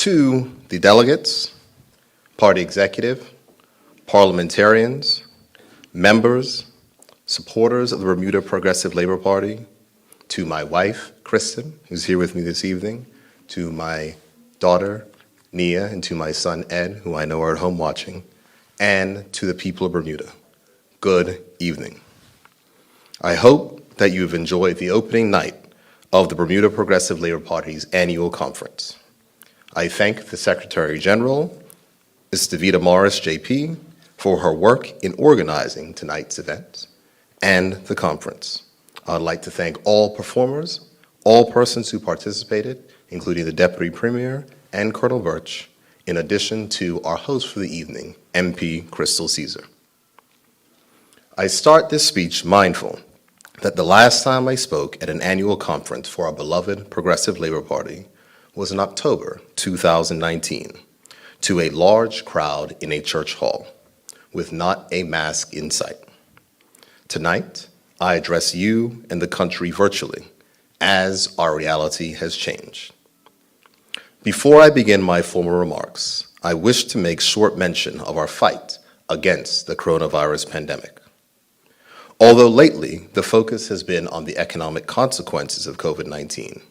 To the delegates, party executive, parliamentarians, members, supporters of the Bermuda Progressive Labor Party, to my wife, Kristen, who's here with me this evening, to my daughter, Nia, and to my son, Ed, who I know are at home watching, and to the people of Bermuda, good evening. I hope that you've enjoyed the opening night of the Bermuda Progressive Labor Party's annual conference. I thank the Secretary General, Ms. Davida Morris, JP, for her work in organizing tonight's event and the conference. I'd like to thank all performers, all persons who participated, including the Deputy Premier and Colonel Burt, in addition to our host for the evening, MP Crystal Caesar. I start this speech mindful that the last time I spoke at an annual conference for our beloved Progressive Labor Party was in October 2019 to a large crowd in a church hall with not a mask in sight. Tonight, I address you and the country virtually as our reality has changed. Before I begin my formal remarks, I wish to make short mention of our fight against the coronavirus pandemic. Although lately the focus has been on the economic consequences of COVID-19,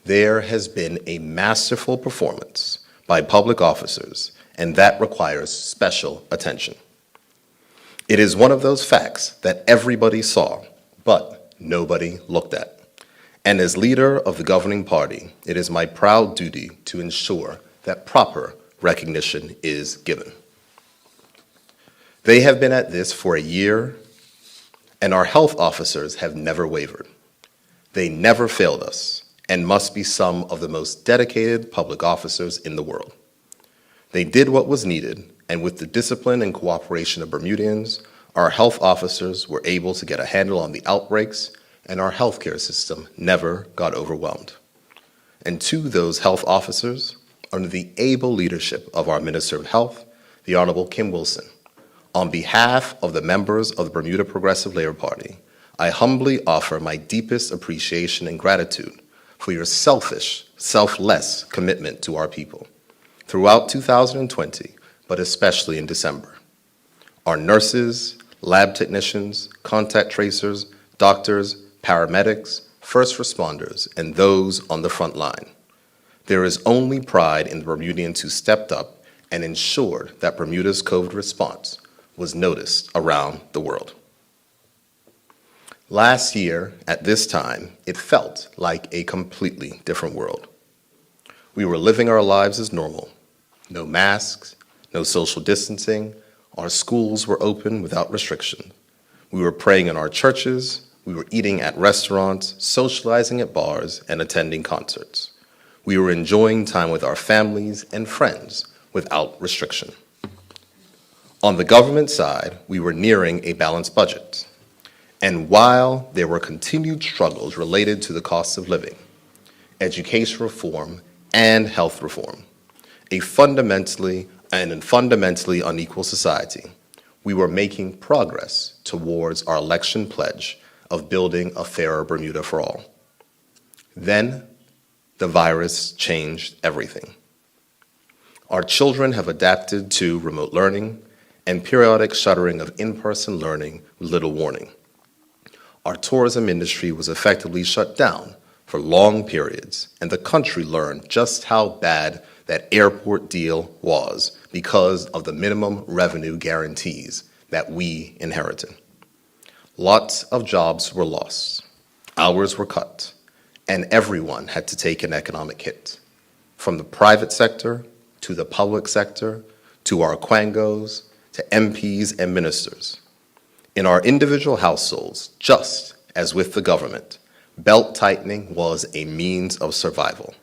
there has been a masterful performance by public officers, and that requires special attention. It is one of those facts that everybody saw, but nobody looked at. And as leader of the governing party, it is my proud duty to ensure that proper recognition is given. They have been at this for a year, and our health officers have never wavered. They never failed us and must be some of the most dedicated public officers in the world. They did what was needed, and with the discipline and cooperation of Bermudians, our health officers were able to get a handle on the outbreaks, and our healthcare system never got overwhelmed. And to those health officers, under the able leadership of our Minister of Health, the Honorable Kim Wilson, on behalf of the members of the Bermuda Progressive Labor Party, I humbly offer my deepest appreciation and gratitude for your selfless commitment to our people throughout 2020, but especially in December. Our nurses, lab technicians, contact tracers, doctors, paramedics, first responders, and those on the front line. There is only pride in the Bermudians who stepped up and ensured that Bermuda's COVID response was noticed around the world. Last year, at this time, it felt like a completely different world. We were living our lives as normal. No masks, no social distancing. Our schools were open without restriction. We were praying in our churches. We were eating at restaurants, socializing at bars, and attending concerts. We were enjoying time with our families and friends without restriction. On the government side, we were nearing a balanced budget. And while there were continued struggles related to the cost of living, education reform, and health reform, a fundamentally unequal society, we were making progress towards our election pledge of building a fairer Bermuda for all. Then, the virus changed everything. Our children have adapted to remote learning and periodic shuttering of in-person learning with little warning. Our tourism industry was effectively shut down for long periods, and the country learned just how bad that airport deal was because of the minimum revenue guarantees that we inherited. Lots of jobs were lost, hours were cut, and everyone had to take an economic hit, from the private sector to the public sector to our quangos to MPs and ministers. In our individual households, just as with the government, belt tightening was a means of survival.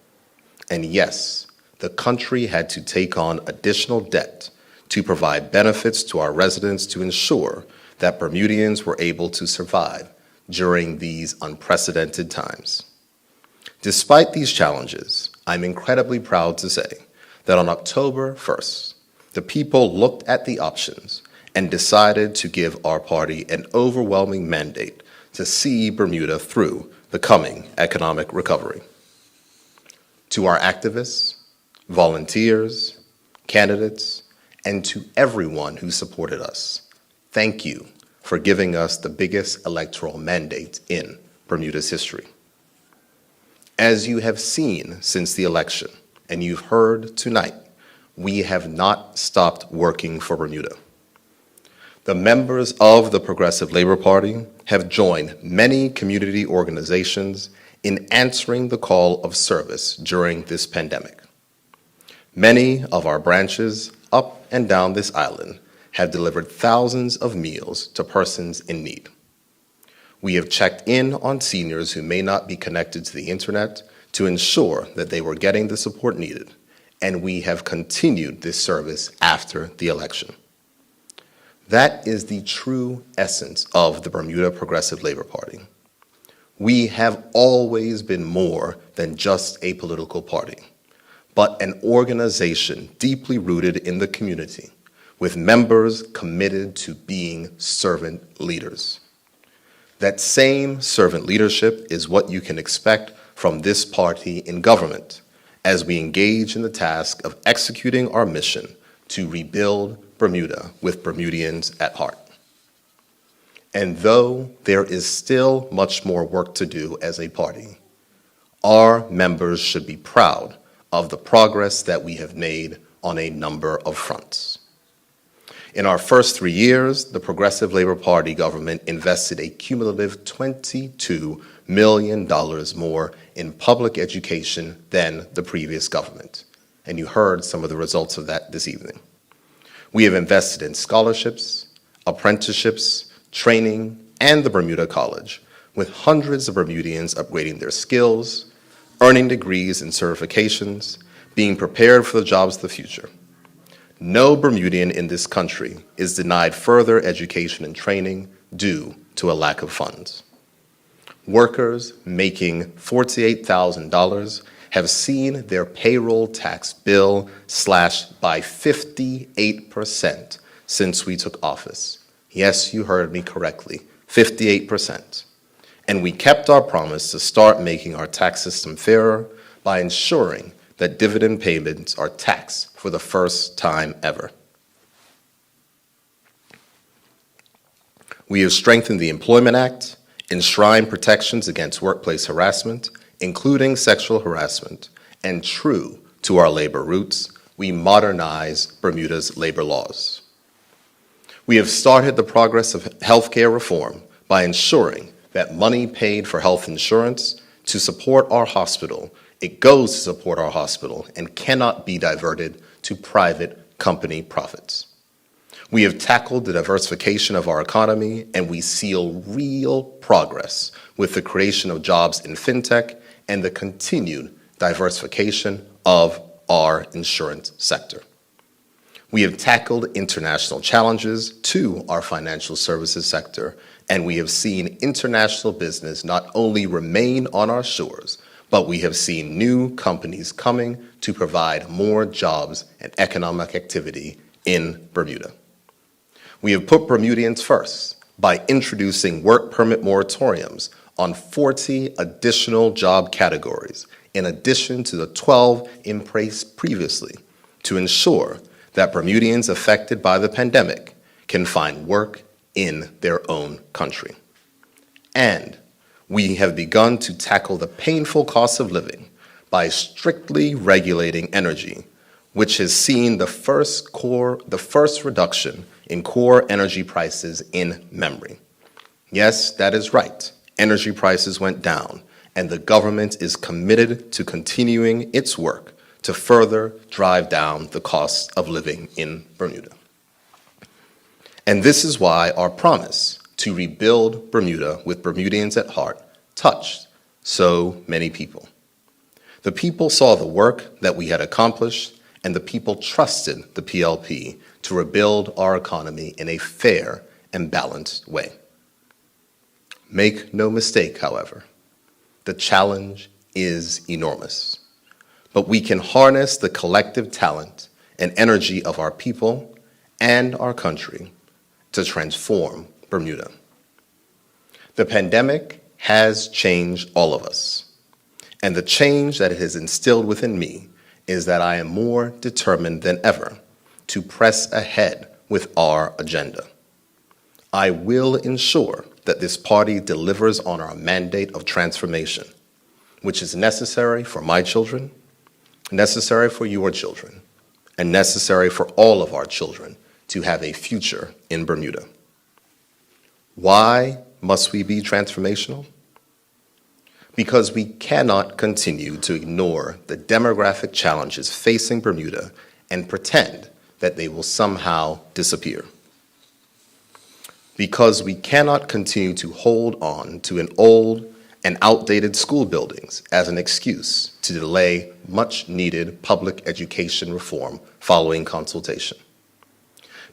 And yes, the country had to take on additional debt to provide benefits to our residents to ensure that Bermudians were able to survive during these unprecedented times. Despite these challenges, I'm incredibly proud to say that on October 1st, the people looked at the options and decided to give our party an overwhelming mandate to see Bermuda through the coming economic recovery. To our activists, volunteers, candidates, and to everyone who supported us, thank you for giving us the biggest electoral mandate in Bermuda's history. As you have seen since the election, and you've heard tonight, we have not stopped working for Bermuda. The members of the Progressive Labor Party have joined many community organizations in answering the call of service during this pandemic. Many of our branches up and down this island have delivered thousands of meals to persons in need. We have checked in on seniors who may not be connected to the internet to ensure that they were getting the support needed, and we have continued this service after the election. That is the true essence of the Bermuda Progressive Labor Party. We have always been more than just a political party, but an organization deeply rooted in the community, with members committed to being servant leaders. That same servant leadership is what you can expect from this party in government as we engage in the task of executing our mission to rebuild Bermuda with Bermudians at heart. And though there is still much more work to do as a party, our members should be proud of the progress that we have made on a number of fronts. In our first 3 years, the Progressive Labor Party government invested a cumulative $22 million more in public education than the previous government. And you heard some of the results of that this evening. We have invested in scholarships, apprenticeships, training, and the Bermuda College, with hundreds of Bermudians upgrading their skills, earning degrees and certifications, being prepared for the jobs of the future. No Bermudian in this country is denied further education and training due to a lack of funds. Workers making $48,000 have seen their payroll tax bill slashed by 58% since we took office. Yes, you heard me correctly, 58%. And we kept our promise to start making our tax system fairer by ensuring that dividend payments are taxed for the first time ever. We have strengthened the Employment Act, enshrined protections against workplace harassment, including sexual harassment, and true to our labor roots, we modernize Bermuda's labor laws. We have started the progress of healthcare reform by ensuring that money paid for health insurance to support our hospital, it goes to support our hospital and cannot be diverted to private company profits. We have tackled the diversification of our economy, and we seal real progress with the creation of jobs in fintech and the continued diversification of our insurance sector. We have tackled international challenges to our financial services sector, and we have seen international business not only remain on our shores, but we have seen new companies coming to provide more jobs and economic activity in Bermuda. We have put Bermudians first by introducing work permit moratoriums on 40 additional job categories, in addition to the 12 in place previously, to ensure that Bermudians affected by the pandemic can find work in their own country. And we have begun to tackle the painful cost of living by strictly regulating energy, which has seen the first reduction in core energy prices in memory. Yes, that is right. Energy prices went down, and the government is committed to continuing its work to further drive down the cost of living in Bermuda. And this is why our promise to rebuild Bermuda with Bermudians at heart touched so many people. The people saw the work that we had accomplished, and the people trusted the PLP to rebuild our economy in a fair and balanced way. Make no mistake, however, the challenge is enormous. But we can harness the collective talent and energy of our people and our country to transform Bermuda. The pandemic has changed all of us, and the change that it has instilled within me is that I am more determined than ever to press ahead with our agenda. I will ensure that this party delivers on our mandate of transformation, which is necessary for my children, necessary for your children, and necessary for all of our children to have a future in Bermuda. Why must we be transformational? Because we cannot continue to ignore the demographic challenges facing Bermuda and pretend that they will somehow disappear. Because we cannot continue to hold on to an old and outdated school buildings as an excuse to delay much-needed public education reform following consultation.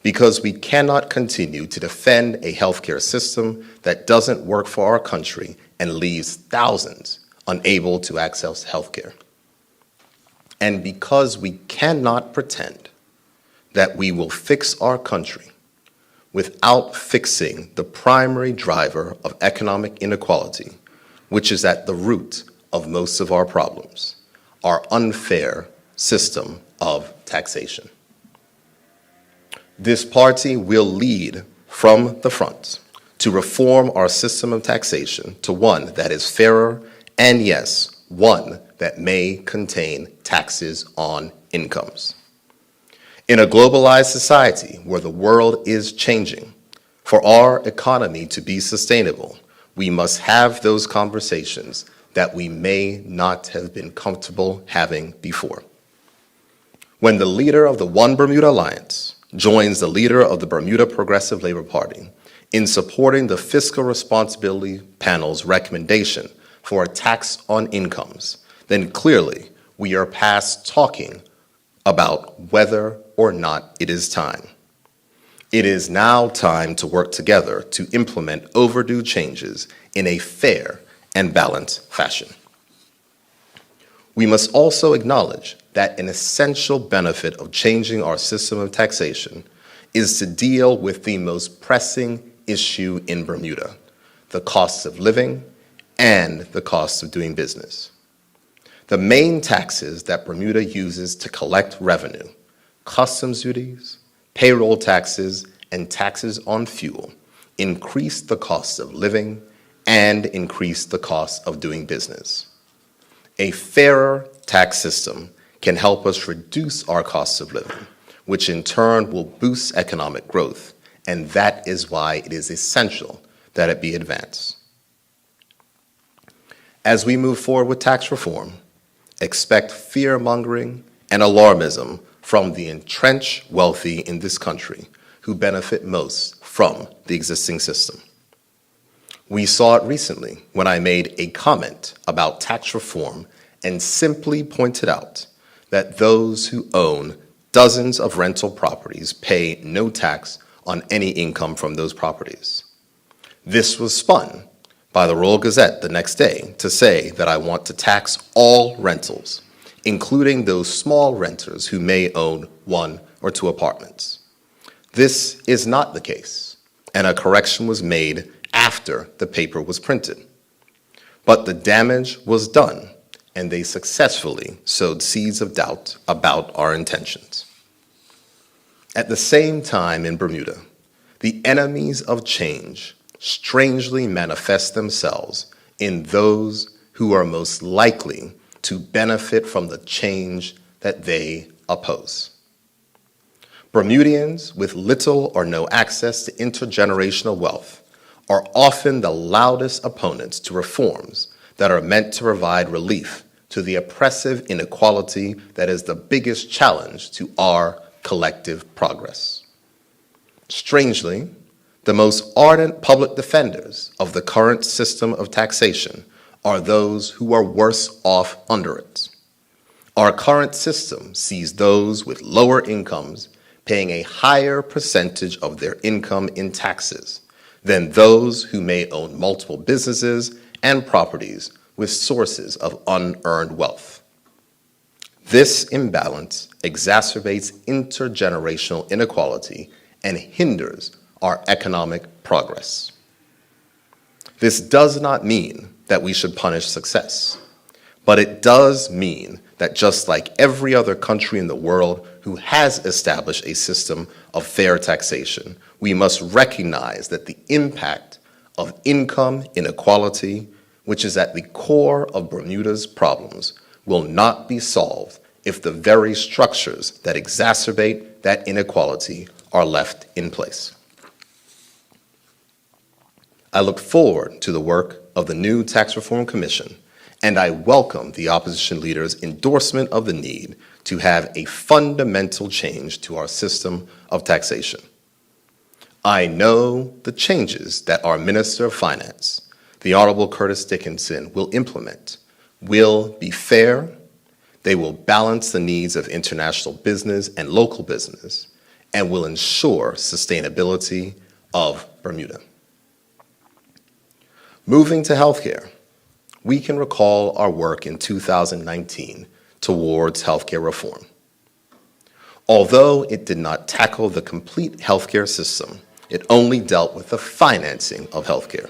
Because we cannot continue to defend a healthcare system that doesn't work for our country and leaves thousands unable to access healthcare. And because we cannot pretend that we will fix our country without fixing the primary driver of economic inequality, which is at the root of most of our problems, our unfair system of taxation. This party will lead from the front to reform our system of taxation to one that is fairer and, yes, one that may contain taxes on incomes. In a globalized society where the world is changing, for our economy to be sustainable, we must have those conversations that we may not have been comfortable having before. When the leader of the One Bermuda Alliance joins the leader of the Bermuda Progressive Labor Party in supporting the Fiscal Responsibility Panel's recommendation for a tax on incomes, then clearly we are past talking about whether or not it is time. It is now time to work together to implement overdue changes in a fair and balanced fashion. We must also acknowledge that an essential benefit of changing our system of taxation is to deal with the most pressing issue in Bermuda, the costs of living and the costs of doing business. The main taxes that Bermuda uses to collect revenue, customs duties, payroll taxes, and taxes on fuel, increase the cost of living and increase the cost of doing business. A fairer tax system can help us reduce our costs of living, which in turn will boost economic growth, and that is why it is essential that it be advanced. As we move forward with tax reform, expect fear-mongering and alarmism from the entrenched wealthy in this country who benefit most from the existing system. We saw it recently when I made a comment about tax reform and simply pointed out that those who own dozens of rental properties pay no tax on any income from those properties. This was spun by the Royal Gazette the next day to say that I want to tax all rentals, including those small renters who may own 1 or 2 apartments. This is not the case, and a correction was made after the paper was printed. But the damage was done, and they successfully sowed seeds of doubt about our intentions. At the same time in Bermuda, the enemies of change strangely manifest themselves in those who are most likely to benefit from the change that they oppose. Bermudians with little or no access to intergenerational wealth are often the loudest opponents to reforms that are meant to provide relief to the oppressive inequality that is the biggest challenge to our collective progress. Strangely, the most ardent public defenders of the current system of taxation are those who are worse off under it. Our current system sees those with lower incomes paying a higher percentage of their income in taxes than those who may own multiple businesses and properties with sources of unearned wealth. This imbalance exacerbates intergenerational inequality and hinders our economic progress. This does not mean that we should punish success, but it does mean that just like every other country in the world who has established a system of fair taxation, we must recognize that the impact of income inequality, which is at the core of Bermuda's problems, will not be solved if the very structures that exacerbate that inequality are left in place. I look forward to the work of the new Tax Reform Commission, and I welcome the opposition leader's endorsement of the need to have a fundamental change to our system of taxation. I know the changes that our Minister of Finance, the Honorable Curtis Dickinson, will implement will be fair, they will balance the needs of international business and local business, and will ensure sustainability of Bermuda. Moving to healthcare, we can recall our work in 2019 towards healthcare reform. Although it did not tackle the complete healthcare system, it only dealt with the financing of healthcare.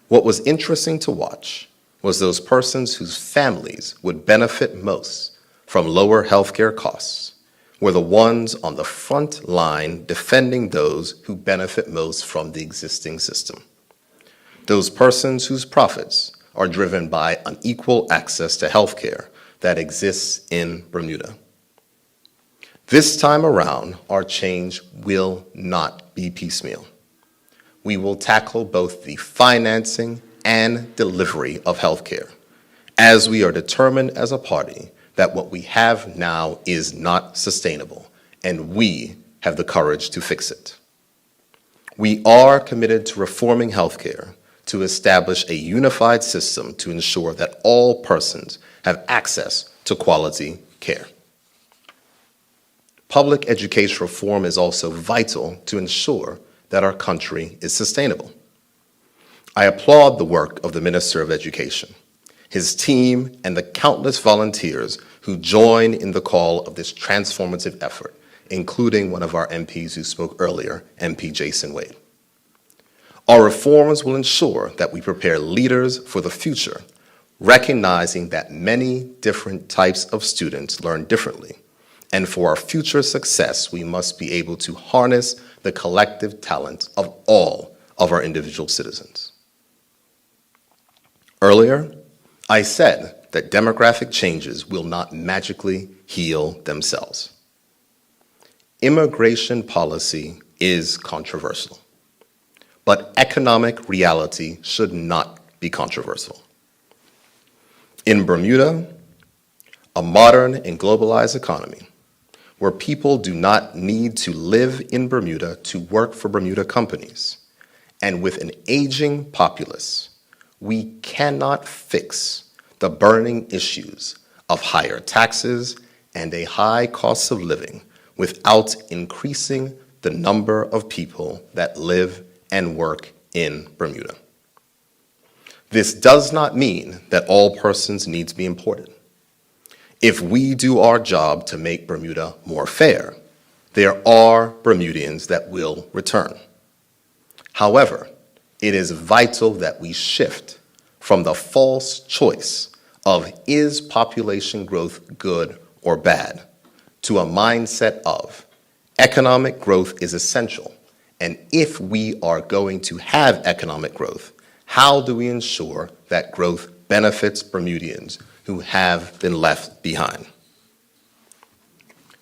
What was interesting to watch was those persons whose families would benefit most from lower healthcare costs were the ones on the front line defending those who benefit most from the existing system. Those persons whose profits are driven by unequal access to healthcare that exists in Bermuda. This time around, our change will not be piecemeal. We will tackle both the financing and delivery of healthcare, as we are determined as a party that what we have now is not sustainable, and we have the courage to fix it. We are committed to reforming healthcare to establish a unified system to ensure that all persons have access to quality care. Public education reform is also vital to ensure that our country is sustainable. I applaud the work of the Minister of Education, his team, and the countless volunteers who join in the call of this transformative effort, including one of our MPs who spoke earlier, MP Jason Wade. Our reforms will ensure that we prepare leaders for the future, recognizing that many different types of students learn differently. And for our future success, we must be able to harness the collective talent of all of our individual citizens. Earlier, I said that demographic changes will not magically heal themselves. Immigration policy is controversial, but economic reality should not be controversial. In Bermuda, a modern and globalized economy, where people do not need to live in Bermuda to work for Bermuda companies, and with an aging populace, we cannot fix the burning issues of higher taxes and a high cost of living without increasing the number of people that live and work in Bermuda. This does not mean that all persons need to be imported. If we do our job to make Bermuda more fair, there are Bermudians that will return. However, it is vital that we shift from the false choice of is population growth good or bad to a mindset of economic growth is essential, and if we are going to have economic growth, how do we ensure that growth benefits Bermudians who have been left behind?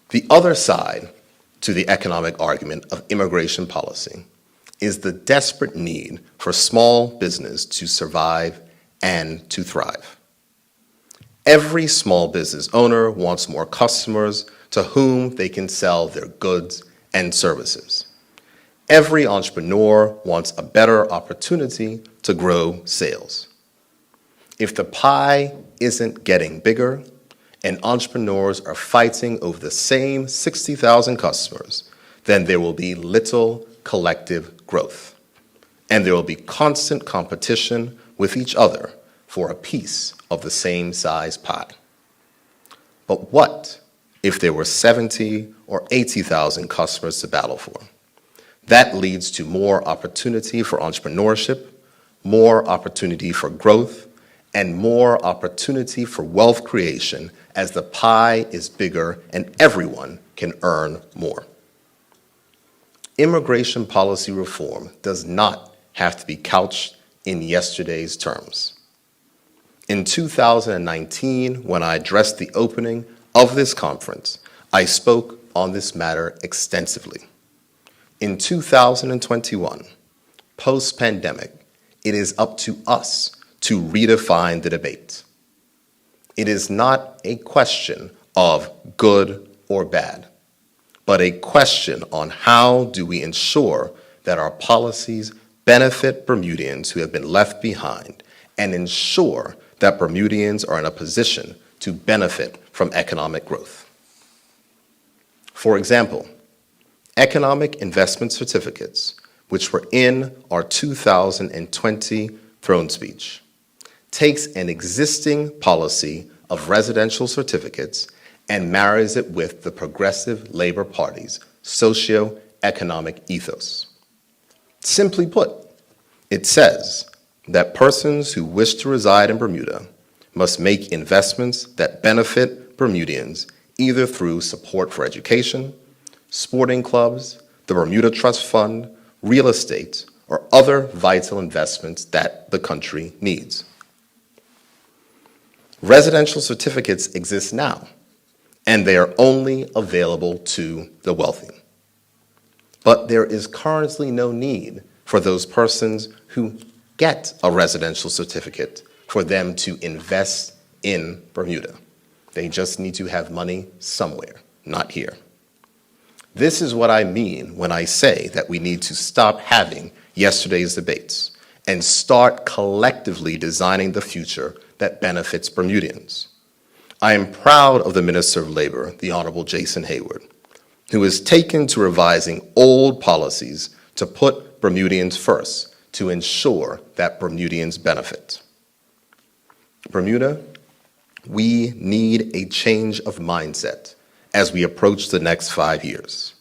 The other side to the economic argument of immigration policy is the desperate need for small business to survive and to thrive. Every small business owner wants more customers to whom they can sell their goods and services. Every entrepreneur wants a better opportunity to grow sales. If the pie isn't getting bigger and entrepreneurs are fighting over the same 60,000 customers, then there will be little collective growth. And there will be constant competition with each other for a piece of the same size pie. But what if there were 70 or 80,000 customers to battle for? That leads to more opportunity for entrepreneurship, more opportunity for growth, and more opportunity for wealth creation as the pie is bigger and everyone can earn more. Immigration policy reform does not have to be couched in yesterday's terms. In 2019, when I addressed the opening of this conference, I spoke on this matter extensively. In 2021, post-pandemic, it is up to us to redefine the debate. It is not a question of good or bad, but a question on how do we ensure that our policies benefit Bermudians who have been left behind and ensure that Bermudians are in a position to benefit from economic growth. For example, economic investment certificates, which were in our 2020 throne speech, takes an existing policy of residential certificates and marries it with the Progressive Labor Party's socio-economic ethos. Simply put, it says that persons who wish to reside in Bermuda must make investments that benefit Bermudians either through support for education, sporting clubs, the Bermuda Trust Fund, real estate, or other vital investments that the country needs. Residential certificates exist now, and they are only available to the wealthy. But there is currently no need for those persons who get a residential certificate for them to invest in Bermuda. They just need to have money somewhere, not here. This is what I mean when I say that we need to stop having yesterday's debates and start collectively designing the future that benefits Bermudians. I am proud of the Minister of Labor, the Honorable Jason Hayward, who has taken to revising old policies to put Bermudians first to ensure that Bermudians benefit. Bermuda, we need a change of mindset as we approach the next 5 years.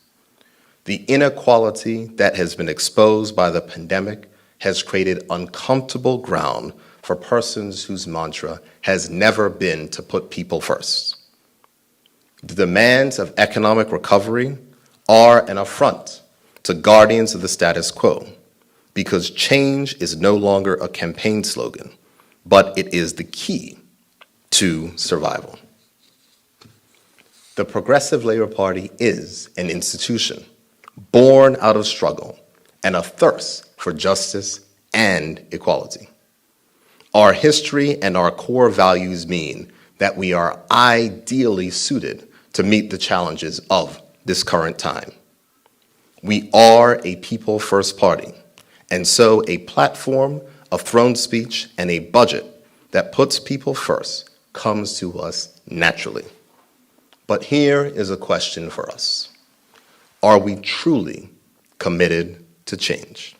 The inequality that has been exposed by the pandemic has created uncomfortable ground for persons whose mantra has never been to put people first. The demands of economic recovery are an affront to guardians of the status quo, because change is no longer a campaign slogan, but it is the key to survival. The Progressive Labor Party is an institution born out of struggle and a thirst for justice and equality. Our history and our core values mean that we are ideally suited to meet the challenges of this current time. We are a people-first party, and so a platform, a throne speech, and a budget that puts people first comes to us naturally. But here is a question for us. Are we truly committed to change?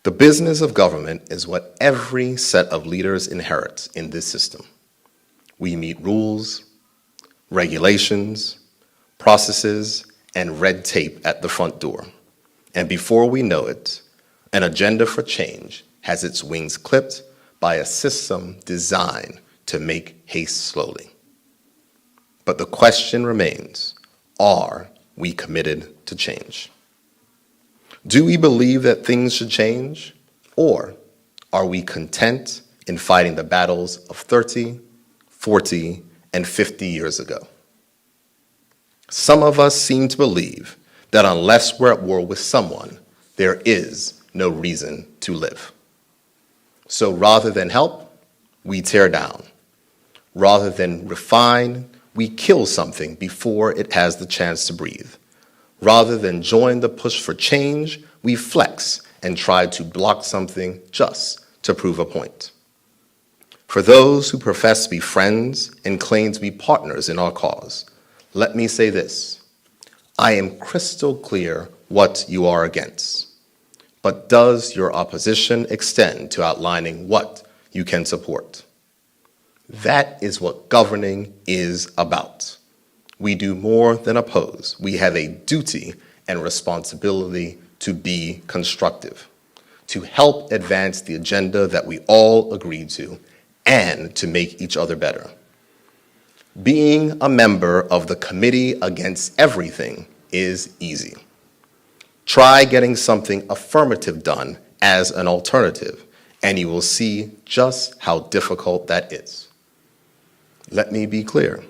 The business of government is what every set of leaders inherits in this system. We meet rules, regulations, processes, and red tape at the front door. And before we know it, an agenda for change has its wings clipped by a system designed to make haste slowly. But the question remains, are we committed to change? Do we believe that things should change, or are we content in fighting the battles of 30, 40, and 50 years ago? Some of us seem to believe that unless we're at war with someone, there is no reason to live. So rather than help, we tear down. Rather than refine, we kill something before it has the chance to breathe. Rather than join the push for change, we flex and try to block something just to prove a point. For those who profess to be friends and claim to be partners in our cause, let me say this. I am crystal clear what you are against. But does your opposition extend to outlining what you can support? That is what governing is about. We do more than oppose. We have a duty and responsibility to be constructive, to help advance the agenda that we all agreed to and to make each other better. Being a member of the Committee Against Everything is easy. Try getting something affirmative done as an alternative, and you will see just how difficult that is. Let me be clear.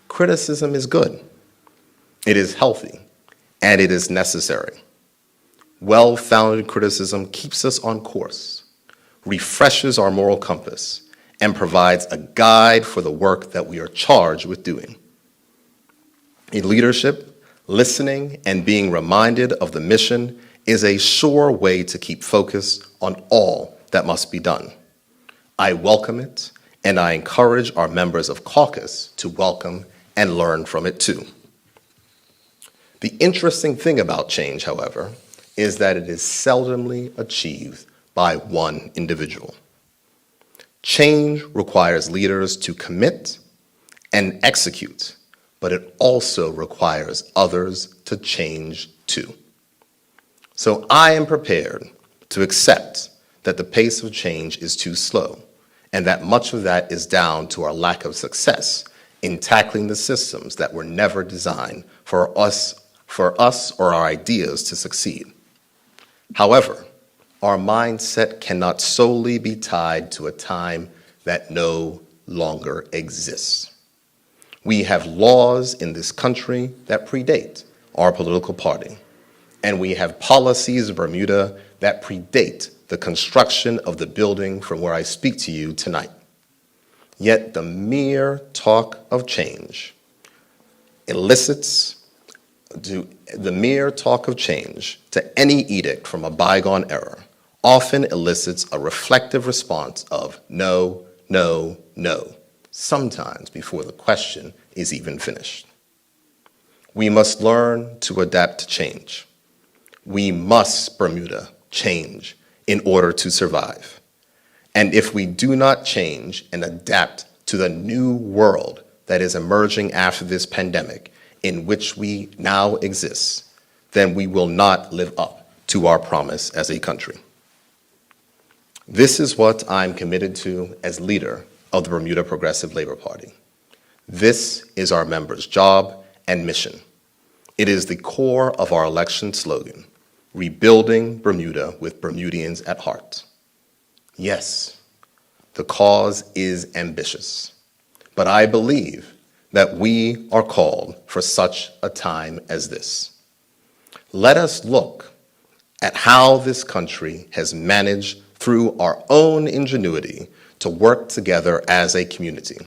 Criticism is good. It is healthy, and it is necessary. Well-founded criticism keeps us on course, refreshes our moral compass, and provides a guide for the work that we are charged with doing. In leadership, listening and being reminded of the mission is a sure way to keep focus on all that must be done. I welcome it, and I encourage our members of caucus to welcome and learn from it too. The interesting thing about change, however, is that it is seldomly achieved by one individual. Change requires leaders to commit and execute, but it also requires others to change too. So I am prepared to accept that the pace of change is too slow, and that much of that is down to our lack of success in tackling the systems that were never designed for us or our ideas to succeed. However, our mindset cannot solely be tied to a time that no longer exists. We have laws in this country that predate our political party, and we have policies in Bermuda that predate the construction of the building from where I speak to you tonight. Yet the mere talk of change to any edict from a bygone era often elicits a reflective response of no, no, no, sometimes before the question is even finished. We must learn to adapt to change. We must, Bermuda, change in order to survive. And if we do not change and adapt to the new world that is emerging after this pandemic in which we now exist, then we will not live up to our promise as a country. This is what I'm committed to as leader of the Bermuda Progressive Labor Party. This is our members' job and mission. It is the core of our election slogan, rebuilding Bermuda with Bermudians at heart. Yes, the cause is ambitious, but I believe that we are called for such a time as this. Let us look at how this country has managed through our own ingenuity to work together as a community.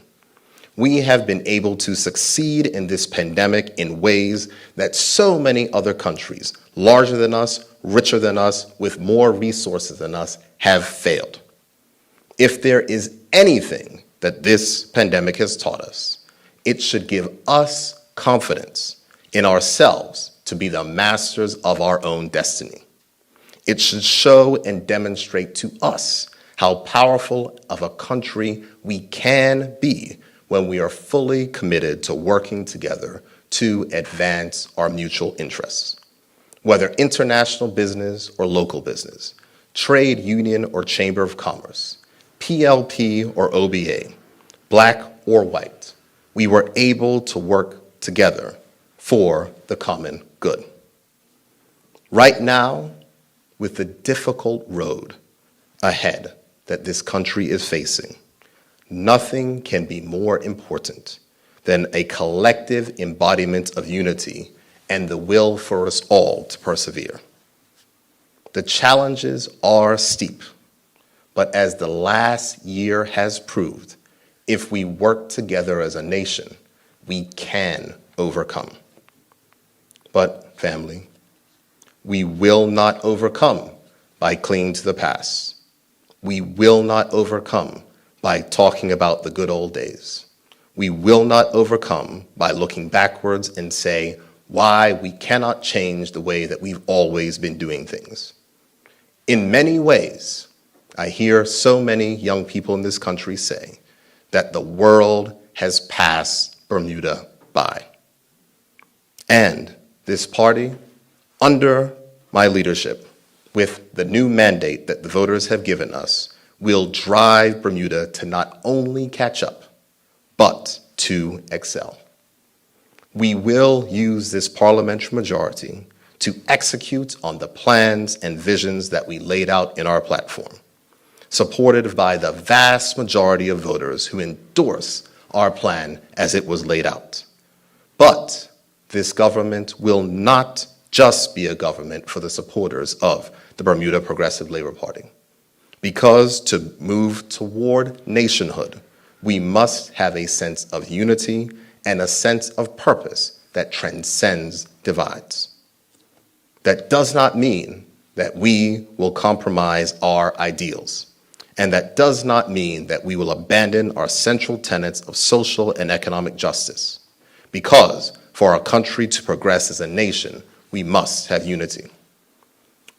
We have been able to succeed in this pandemic in ways that so many other countries, larger than us, richer than us, with more resources than us, have failed. If there is anything that this pandemic has taught us, it should give us confidence in ourselves to be the masters of our own destiny. It should show and demonstrate to us how powerful of a country we can be when we are fully committed to working together to advance our mutual interests. Whether international business or local business, trade union or chamber of commerce, PLP or OBA, black or white, we were able to work together for the common good. Right now, with the difficult road ahead that this country is facing, nothing can be more important than a collective embodiment of unity and the will for us all to persevere. The challenges are steep, but as the last year has proved, if we work together as a nation, we can overcome. But, family, we will not overcome by clinging to the past. We will not overcome by talking about the good old days. We will not overcome by looking backwards and say why we cannot change the way that we've always been doing things. In many ways, I hear so many young people in this country say that the world has passed Bermuda by. And this party, under my leadership, with the new mandate that the voters have given us, will drive Bermuda to not only catch up, but to excel. We will use this parliamentary majority to execute on the plans and visions that we laid out in our platform, supported by the vast majority of voters who endorse our plan as it was laid out. But this government will not just be a government for the supporters of the Bermuda Progressive Labor Party. Because to move toward nationhood, we must have a sense of unity and a sense of purpose that transcends divides. That does not mean that we will compromise our ideals, and that does not mean that we will abandon our central tenets of social and economic justice, because for our country to progress as a nation, we must have unity.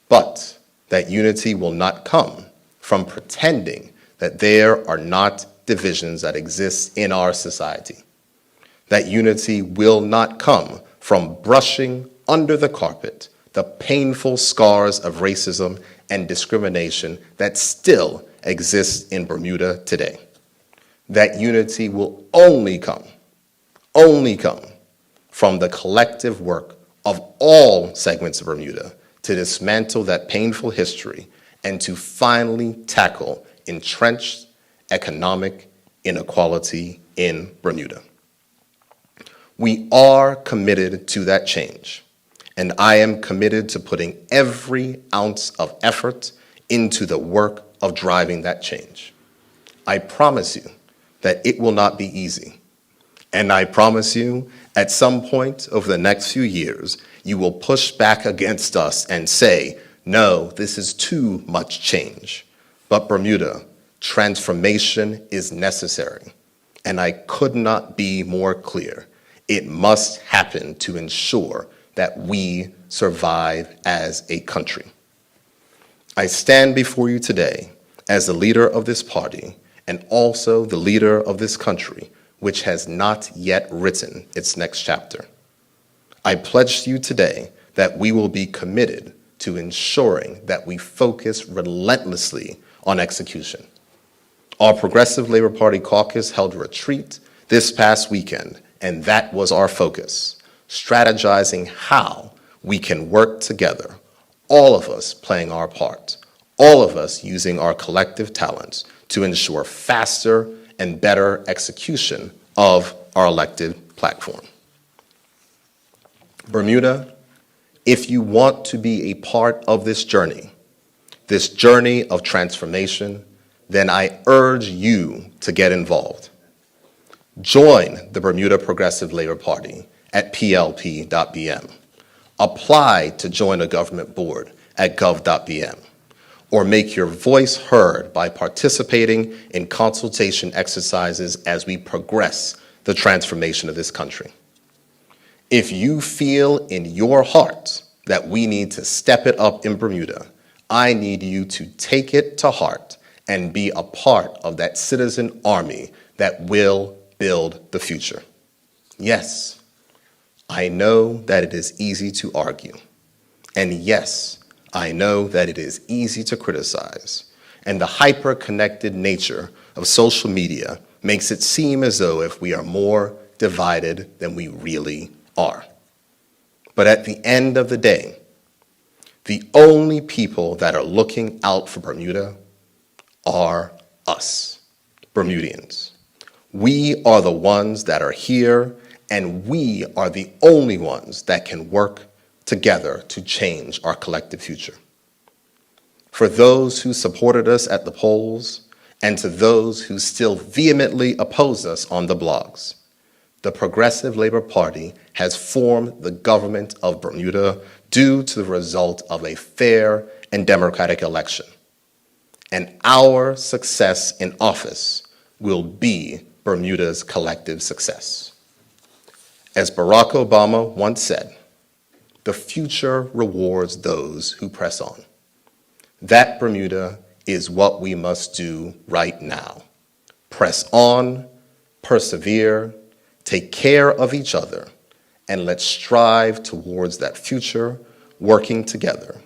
But that unity will not come from pretending that there are not divisions that exist in our society. That unity will not come from brushing under the carpet the painful scars of racism and discrimination that still exist in Bermuda today. That unity will only come from the collective work of all segments of Bermuda to dismantle that painful history and to finally tackle entrenched economic inequality in Bermuda. We are committed to that change, and I am committed to putting every ounce of effort into the work of driving that change. I promise you that it will not be easy, and I promise you at some point over the next few years, you will push back against us and say, no, this is too much change. But Bermuda, transformation is necessary, and I could not be more clear. It must happen to ensure that we survive as a country. I stand before you today as the leader of this party and also the leader of this country, which has not yet written its next chapter. I pledge to you today that we will be committed to ensuring that we focus relentlessly on execution. Our Progressive Labor Party caucus held a retreat this past weekend, and that was our focus, strategizing how we can work together, all of us playing our part, all of us using our collective talents to ensure faster and better execution of our elected platform. Bermuda, if you want to be a part of this journey of transformation, then I urge you to get involved. Join the Bermuda Progressive Labor Party at plp.bm. Apply to join a government board at gov.bm. Or make your voice heard by participating in consultation exercises as we progress the transformation of this country. If you feel in your heart that we need to step it up in Bermuda, I need you to take it to heart and be a part of that citizen army that will build the future. Yes, I know that it is easy to argue. And yes, I know that it is easy to criticize. And the hyper-connected nature of social media makes it seem as though if we are more divided than we really are. But at the end of the day, the only people that are looking out for Bermuda are us, Bermudians. We are the ones that are here, and we are the only ones that can work together to change our collective future. For those who supported us at the polls, and to those who still vehemently oppose us on the blogs, the Progressive Labor Party has formed the government of Bermuda due to the result of a fair and democratic election. And our success in office will be Bermuda's collective success. As Barack Obama once said, the future rewards those who press on. That, Bermuda, is what we must do right now. Press on, persevere, take care of each other, and let's strive towards that future, working together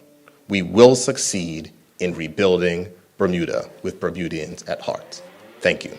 we will succeed in rebuilding Bermuda with Bermudians at heart. Thank you.